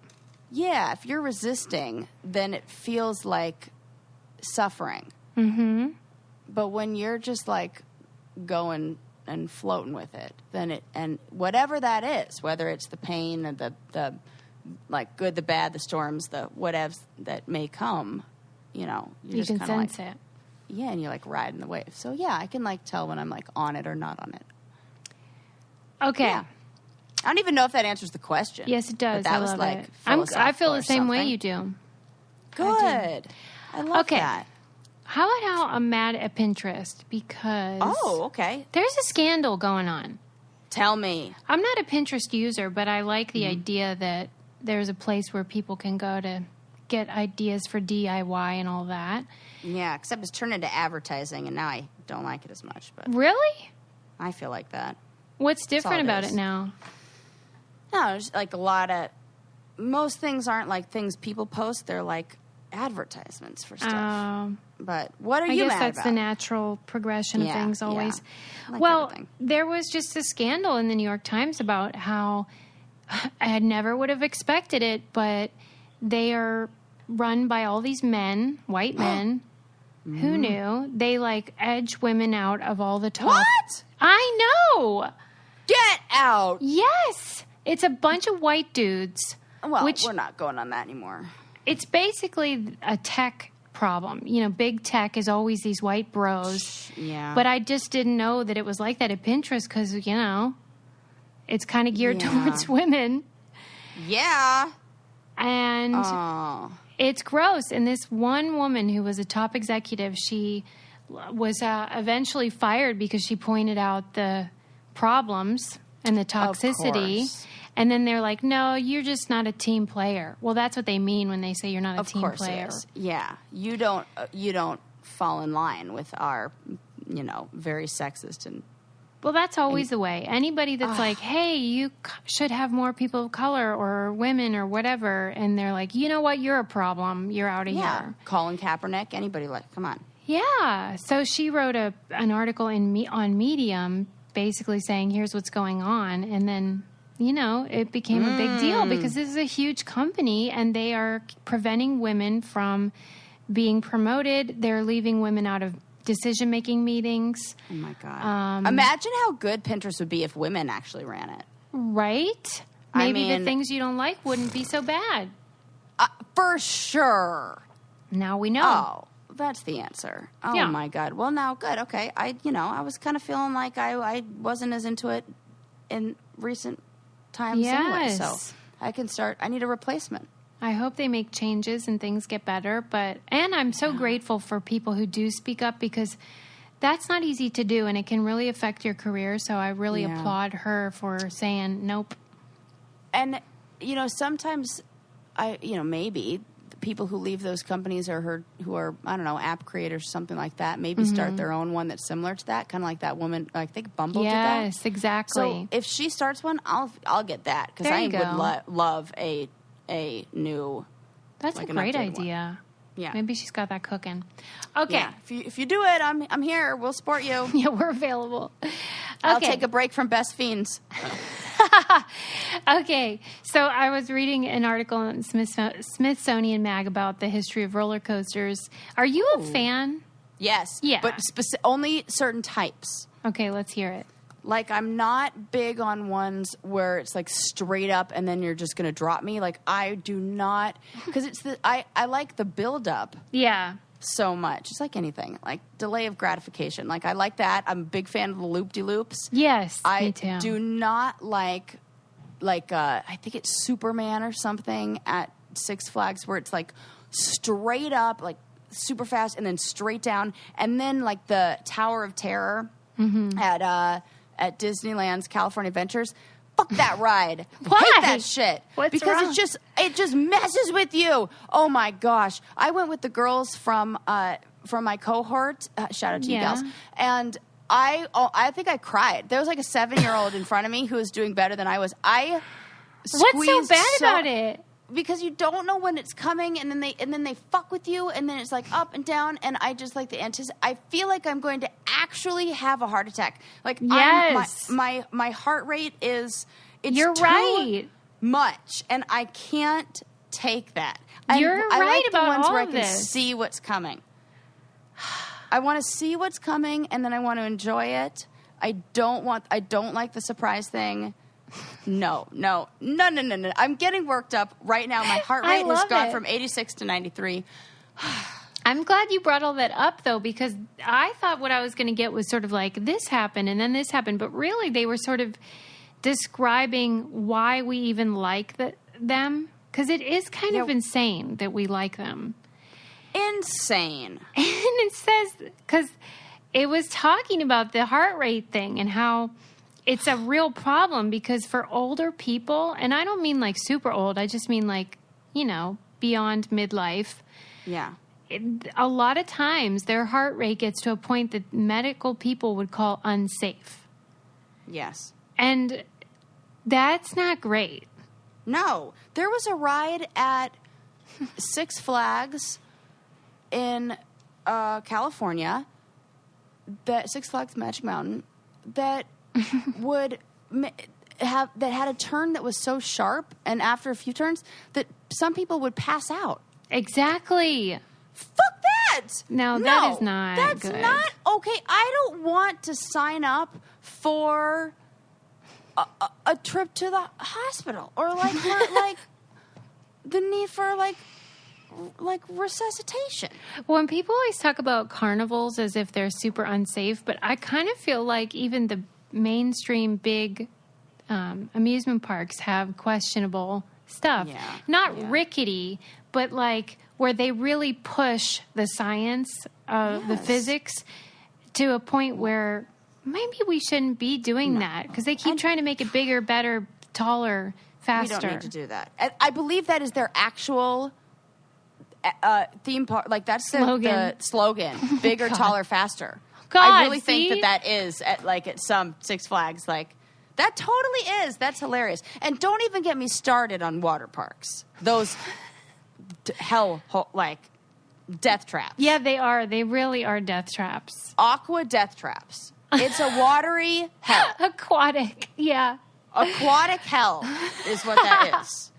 Yeah, if you're resisting, then it feels like suffering. But when you're just like going and floating with it, then it, and whatever that is, whether it's the pain and the like good, the bad, the storms, the whatevs that may come, you know, you can sense it. Yeah, and you're like riding the wave. So yeah, I can like tell when I'm like on it or not on it. Okay. Yeah. I don't even know if that answers the question. Yes, it does. But that I was love like it. I feel the same way something. you do. Good. I love that. How about how I'm mad at Pinterest because okay. There's a scandal going on. Tell me. I'm not a Pinterest user, but I like the idea that there's a place where people can go to get ideas for DIY and all that. Yeah, except it's turned into advertising, and now I don't like it as much. But really? I feel like that. What's different about it now? No, there's like a lot of... Most things aren't like things people post. They're like advertisements for stuff. But what are you mad about? I guess that's the natural progression of things always. Yeah. Like well, everything. There was just a scandal in the New York Times about how I never would have expected it, but they are run by all these men, white men. Who knew? They like edge women out of all the top. What? I know. Get out. Yes. It's a bunch of white dudes. Well, we're not going on that anymore. It's basically a tech problem. You know, big tech is always these white bros. Yeah. But I just didn't know that it was like that at Pinterest because, you know, it's kind of geared towards women. Yeah. And it's gross. And this one woman who was a top executive, she was eventually fired because she pointed out the problems and the toxicity. And then they're like, no, you're just not a team player. Well, that's what they mean when they say you're not a team player. Of course it is. Yeah. You don't fall in line with our, you know, very sexist and... Well, that's always the way. Anybody that's like, hey, you should have more people of color or women or whatever, and they're like, you know what, you're a problem. You're out of here. Colin Kaepernick, anybody like, come on. Yeah. So she wrote an article on Medium basically saying, here's what's going on. And then, you know, it became a big deal because this is a huge company and they are preventing women from being promoted. They're leaving women out of decision-making meetings. Oh, my God. Imagine how good Pinterest would be if women actually ran it. Right? Maybe the things you don't like wouldn't be so bad. For sure. Now we know. Oh, that's the answer. Oh Yeah. my God. Well, now, good. Okay. I was kind of feeling like I wasn't as into it in recent times anyway. So I need a replacement. I hope they make changes and things get better. And I'm so grateful for people who do speak up, because that's not easy to do and it can really affect your career. So I really applaud her for saying nope. And, sometimes maybe people who leave those companies who are, I don't know, app creators or something like that, maybe start their own one that's similar to that, kind of like that woman. I think Bumble did that. Yes, exactly. So if she starts one, I'll get that, because I would love a new. That's a great idea. One. Yeah, maybe she's got that cooking. Okay, yeah. If you do it, I'm here. We'll support you. Yeah, we're available. Okay. I'll take a break from Best Fiends. Okay, so I was reading an article in Smithsonian Mag about the history of roller coasters. Are you a fan? Yes. Yeah. But only certain types. Okay, let's hear it. Like, I'm not big on ones where it's like straight up and then you're just going to drop me. Like, I do not, because I like the build up. Yeah. So much. It's like anything, like delay of gratification. Like, I like that. I'm a big fan of the loop-de-loops. Yes, I me too. do not like I think it's Superman or something at Six Flags, where it's like straight up, like super fast, and then straight down, and then like the Tower of Terror at Disneyland's California Adventures. Fuck that ride. Why? I hate that shit. What's because wrong? it just messes with you. Oh my gosh. I went with the girls from my cohort. Shout out to you gals. And I think I cried. There was like a 7-year-old in front of me who was doing better than I was. What's so bad about it? Because you don't know when it's coming, and then they fuck with you, and then it's like up and down, and I just like the I feel like I'm going to actually have a heart attack. Like, yes. my heart rate You're right. much, and I can't take that. You're I right like about the ones all where I of can this. see what's coming. I want to see what's coming, and then I want to enjoy it. I don't like the surprise thing. No. I'm getting worked up right now. My heart rate has gone from 86 to 93. I'm glad you brought all that up, though, because I thought what I was going to get was sort of like this happened and then this happened. But really, they were sort of describing why we even like them. Because it is kind of insane that we like them. Insane. And it says, because it was talking about the heart rate thing and how it's a real problem, because for older people, and I don't mean like super old, I just mean like, beyond midlife. Yeah. A lot of times their heart rate gets to a point that medical people would call unsafe. Yes. And that's not great. No. There was a ride at Six Flags in California, that Six Flags Magic Mountain, that had a turn that was so sharp, and after a few turns, that some people would pass out. Exactly. Fuck that! No, that is not That's good. not okay. I don't want to sign up for a trip to the hospital, or like the need for like resuscitation. When people always talk about carnivals as if they're super unsafe, but I kind of feel like even the mainstream big amusement parks have questionable stuff. Yeah. Not rickety, but like where they really push the science of the physics to a point where maybe we shouldn't be doing that, because they keep trying to make it bigger, better, taller, faster. We don't need to do that. I believe that is their actual theme park. Like, that's the slogan. Bigger, taller, faster. God, I really think that is at some Six Flags. Like, that totally is. That's hilarious. And don't even get me started on water parks. Those death traps. Yeah, they are. They really are death traps. Aqua death traps. It's a watery hell. Aquatic, yeah. Aquatic hell is what that is.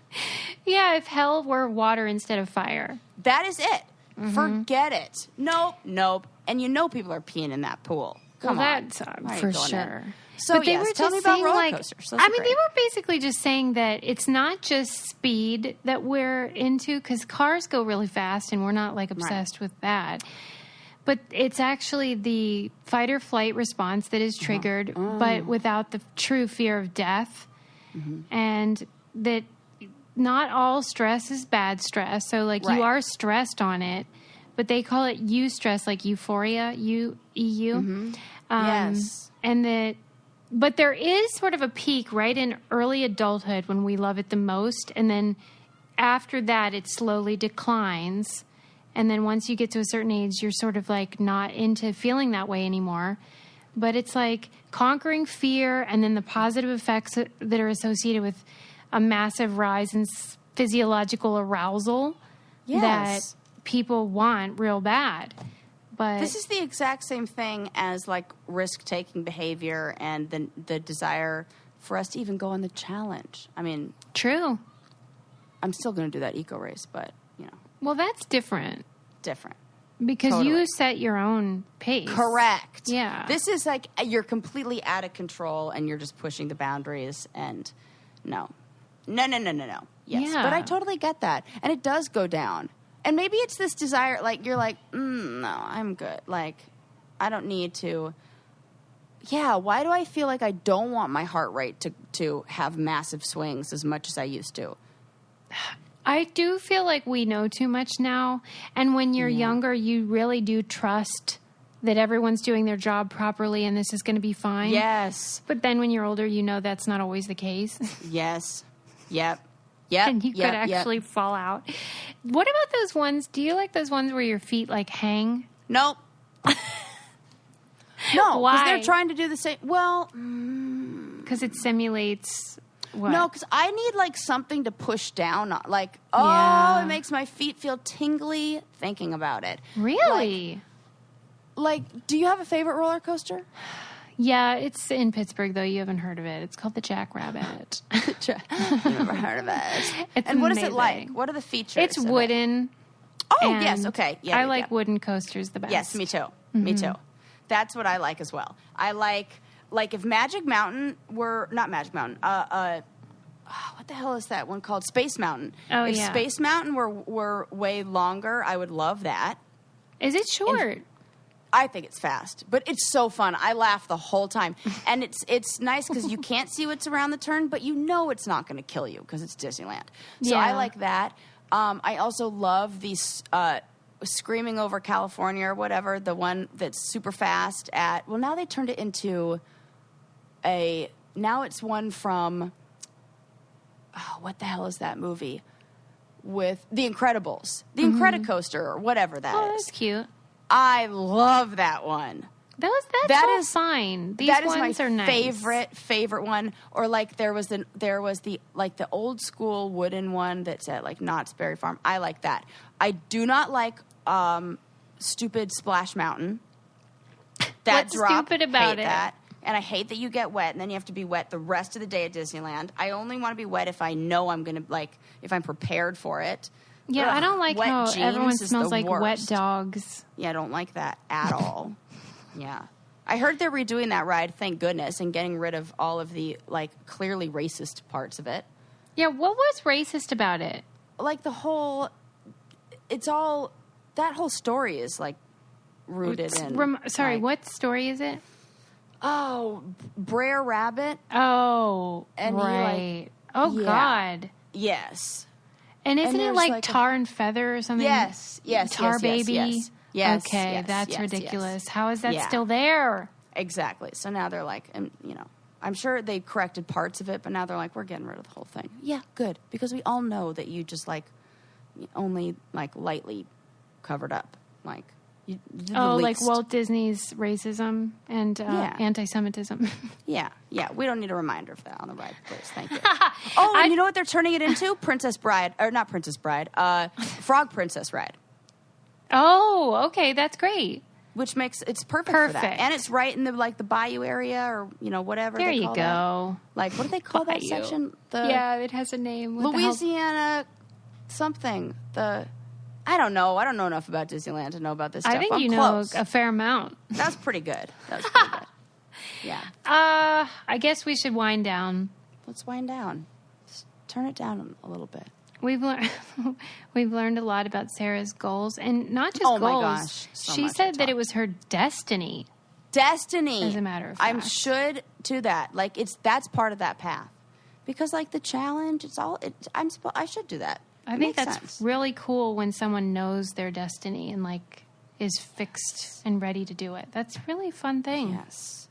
Yeah, if hell were water instead of fire. That is it. Mm-hmm. Forget it. Nope. And people are peeing in that pool. Come on. That's for sure. So but they yes, were tell me just about saying, roller like, coasters. Those I are mean, great. they were basically just saying that it's not just speed that we're into, because cars go really fast and we're not like obsessed with that. But it's actually the fight or flight response that is triggered, but without the true fear of death. And that not all stress is bad stress. So, like, you are stressed on it, but they call it eustress, like euphoria, EU. Yes. And that, but there is sort of a peak right in early adulthood when we love it the most. And then after that, it slowly declines. And then once you get to a certain age, you're sort of like not into feeling that way anymore. But it's like conquering fear and then the positive effects that are associated with a massive rise in physiological arousal that people want real bad. But this is the exact same thing as like risk-taking behavior and the desire for us to even go on the challenge. I mean, true. I'm still going to do that eco race, but Well, that's different. Different. Because you set your own pace. Correct. Yeah. This is like you're completely out of control and you're just pushing the boundaries and no. Yes. Yeah. But I totally get that. And it does go down. And maybe it's this desire, like you're like, no, I'm good. Like, I don't need to. Yeah, why do I feel like I don't want my heart rate to have massive swings as much as I used to? I do feel like we know too much now. And when you're younger, you really do trust that everyone's doing their job properly and this is going to be fine. Yes. But then when you're older, you know that's not always the case. Yes. Yep. And you could actually fall out. What about those ones? Do you like those ones where your feet like hang? Nope. No, Why? because they're trying to do the same. Well, because it simulates what? No, because I need like something to push down on. Like, it makes my feet feel tingly thinking about it. Really? Like, do you have a favorite roller coaster? Yeah, it's in Pittsburgh, though. You haven't heard of it. It's called the Jackrabbit. I've never heard of it. It's and what is it amazing. like? What are the features? It's wooden. Oh, yes. Okay. Yeah, I like wooden coasters the best. Yes, me too. Me too. That's what I like as well. I like if Magic Mountain were not Magic Mountain. What the hell is that one called? Space Mountain. Oh, if yeah. Space Mountain were way longer, I would love that. Is it short? I think it's fast, but it's so fun. I laugh the whole time, and it's nice because you can't see what's around the turn, but you know it's not going to kill you because it's Disneyland. So I like that. I also love these Screaming Over California or whatever, the one that's super fast at. Well, now they turned it into now it's one from. Oh, what the hell is that movie with The Incredibles, the Incredicoaster or whatever that is. Oh, that's cute. I love that one. That is fine. These ones are nice. favorite one. Or like there was the like the old school wooden one that's at like Knott's Berry Farm. I like that. I do not like stupid Splash Mountain. What's stupid about it? That. And I hate that you get wet and then you have to be wet the rest of the day at Disneyland. I only want to be wet if I know I'm going to if I'm prepared for it. Yeah, I don't like how everyone smells like worst. wet dogs. Yeah, I don't like that at all. Yeah. I heard they're redoing that ride, thank goodness, and getting rid of all of the, like, clearly racist parts of it. Yeah, what was racist about it? Like, that whole story is, like, rooted in... Sorry, like, what story is it? Oh, Brer Rabbit. Oh, and right. God. Yes. And isn't it like Tar and Feather or something? Yes. Tar Baby? Yes. Okay, yes, that's yes, ridiculous. yes. How is that still there? Exactly. So now they're like, I'm sure they corrected parts of it, but now they're like, we're getting rid of the whole thing. Yeah, good. Because we all know that you just, like, only, like, lightly covered up. Like, you did the like least. Walt Disney's racism and anti-Semitism. Yeah. We don't need a reminder of that on the ride, please. Thank you. And you know what they're turning it into? Princess Bride. Or not Princess Bride. Frog Princess Ride. Oh, okay. That's great. Which makes it's perfect for that. And it's right in the the bayou area or whatever. There they you call go. That. Like, what do they call that section? It has a name. What Louisiana something. I don't know. I don't know enough about Disneyland to know about this stuff. I think I'm you know close. a fair amount. That's pretty good. Yeah. I guess we should wind down. Let's wind down. Just turn it down a little bit. We've learned a lot about Sarah's goals, and not just Oh goals. my gosh. So she much said to that talk. it was her destiny. Destiny. As a matter of I fact. should do that. Like that's part of that path. Because like the challenge, I should do that. I It think makes that's sense. really cool when someone knows their destiny and like is fixed and ready to do it. That's really a fun thing. Yes.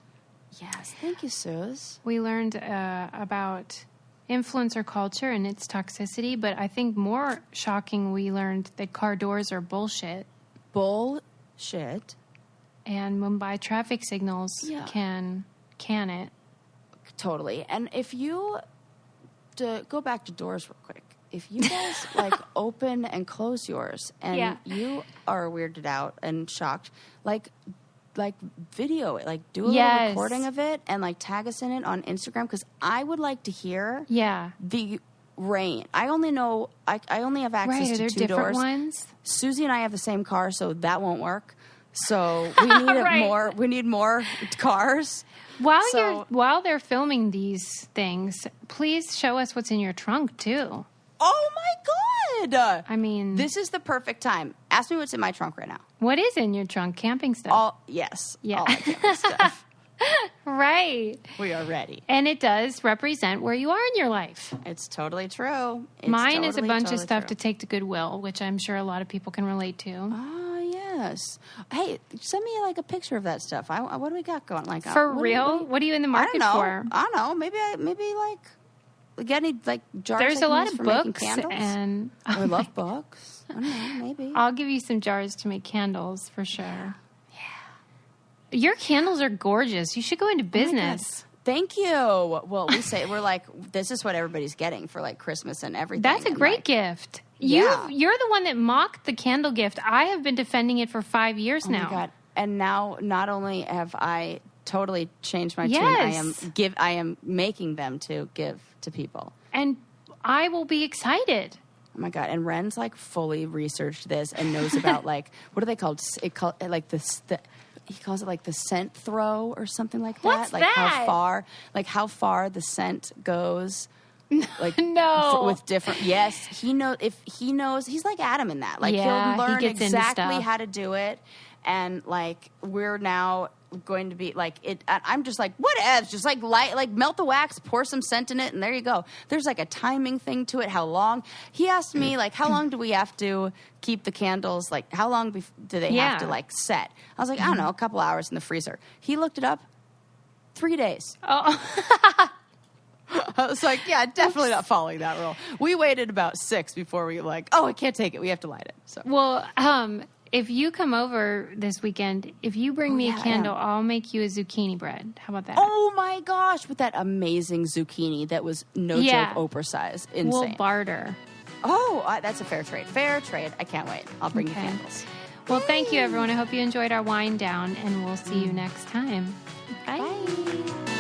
Yes. Thank you, Suze. We learned about influencer culture and its toxicity, but I think more shocking, we learned that car doors are bullshit. Bullshit. And Mumbai traffic signals can it. Totally. And if you to go back to doors real quick, if you guys like open and close yours and you are weirded out and shocked, like video it, like do a little recording of it and like tag us in it on Instagram, because I would like to hear the rain. I only have access Are to there 2 different doors. ones? Susie and I have the same car, so that won't work. So we need we need more cars. While they're filming these things, please show us what's in your trunk too. Oh my God! I mean, this is the perfect time. Ask me what's in my trunk right now. What is in your trunk? Camping stuff. Yeah. Yeah. All my camping stuff. Right. We are ready. And it does represent where you are in your life. It's totally true. Mine is a bunch of stuff to take to Goodwill, which I'm sure a lot of people can relate to. Oh, yes. Hey, send me like a picture of that stuff. What do we got going? Like for real? What are you in the market for? I don't know. Maybe like get any like jars. There's a lot of books candles? and I love books. I don't know. Maybe I'll give you some jars to make candles for sure. Your candles are gorgeous. You should go into business. Thank you. Well, we're like, this is what everybody's getting for like Christmas and everything. That's a great gift. You're the one that mocked the candle gift. I have been defending it for 5 years now. Oh my God. And now not only have I totally changed my tune, I am making them to give to people. And I will be excited. Oh my God. And Ren's like fully researched this and knows about like, what are they called? He calls it like the scent throw or something like that. What's like that? how far the scent goes. Like no. With different. Yes, he knows. If he knows, he's like Adam in that. Like he'll learn exactly how to do it. And like we're now going to be like it. I'm just like whatever. Just like melt the wax, pour some scent in it, and there you go. There's like a timing thing to it. How long? He asked me like, how long do we have to keep the candles? Like how long do they have to like set? I was like, I don't know, a couple hours in the freezer. He looked it up. 3 days. Oh. I was like, yeah, definitely not following that rule. We waited about 6 before we like, I can't take it. We have to light it. So well, if you come over this weekend, if you bring me a candle, I'll make you a zucchini bread. How about that? Oh my gosh, with that amazing zucchini that was no joke Oprah size. Insane. We'll barter. Oh, that's a fair trade. Fair trade. I can't wait. I'll bring you candles. Well, thank you, everyone. I hope you enjoyed our wind down, and we'll see you next time. Bye.